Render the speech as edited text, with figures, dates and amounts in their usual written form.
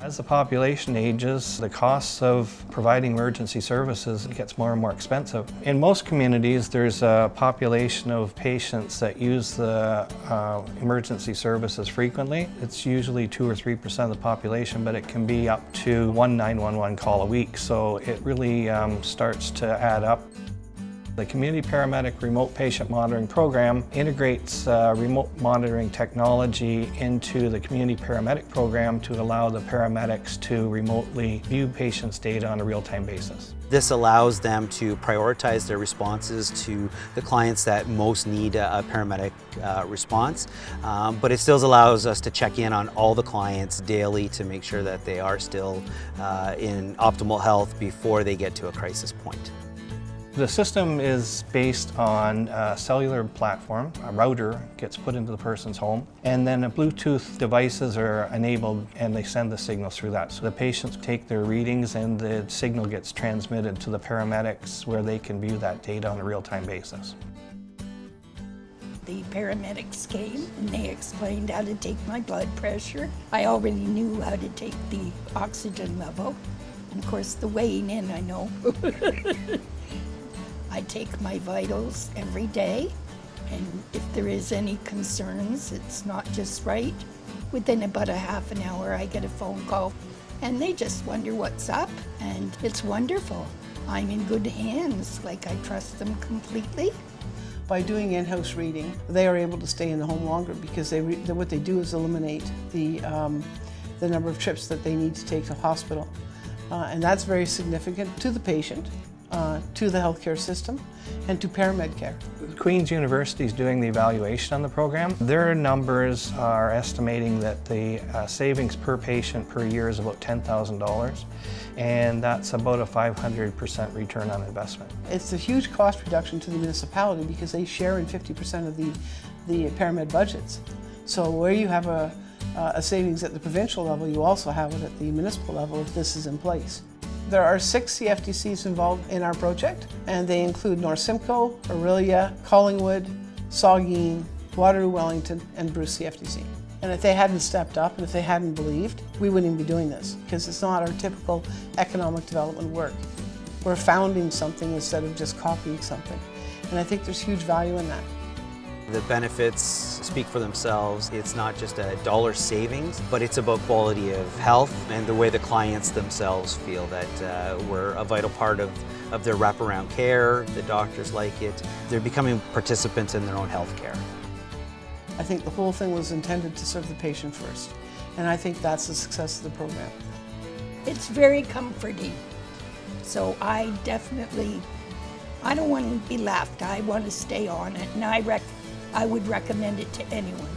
As the population ages, the costs of providing emergency services gets more and more expensive. In most communities, there's a population of patients that use the emergency services frequently. It's usually 2 or 3% of the population, but it can be up to 1 911 call a week, so it really starts to add up. The Community Paramedic Remote Patient Monitoring Program integrates remote monitoring technology into the Community Paramedic Program to allow the paramedics to remotely view patients' data on a real-time basis. This allows them to prioritize their responses to the clients that most need a paramedic response, but it still allows us to check in on all the clients daily to make sure that they are still in optimal health before they get to a crisis point. The system is based on a cellular platform. A router gets put into the person's home, and then Bluetooth devices are enabled and they send the signal through that. So the patients take their readings and the signal gets transmitted to the paramedics where they can view that data on a real-time basis. The paramedics came and they explained how to take my blood pressure. I already knew how to take the oxygen level, and of course the weighing in I know. I take my vitals every day, and if there is any concerns, it's not just right. Within about a half an hour, I get a phone call, and they just wonder what's up, and it's wonderful. I'm in good hands, like I trust them completely. By doing in-house reading, they are able to stay in the home longer because what they do is eliminate the number of trips that they need to take to hospital. And that's very significant to the patient, to the healthcare system, and to paramed care. Queen's University is doing the evaluation on the program. Their numbers are estimating that the savings per patient per year is about $10,000, and that's about a 500% return on investment. It's a huge cost reduction to the municipality because they share in 50% of the paramed budgets. So where you have a savings at the provincial level, you also have it at the municipal level if this is in place. There are 6 CFTCs involved in our project, and they include North Simcoe, Orillia, Collingwood, Saugeen, Waterloo Wellington, and Bruce CFTC. And if they hadn't stepped up and if they hadn't believed, we wouldn't be doing this because it's not our typical economic development work. We're founding something instead of just copying something. And I think there's huge value in that. The benefits speak for themselves. It's not just a dollar savings, but it's about quality of health and the way the clients themselves feel that we're a vital part of their wraparound care. The doctors like it. They're becoming participants in their own health care. I think the whole thing was intended to serve the patient first, and I think that's the success of the program. It's very comforting, so I don't want to be left. I want to stay on it, and I would recommend it to anyone.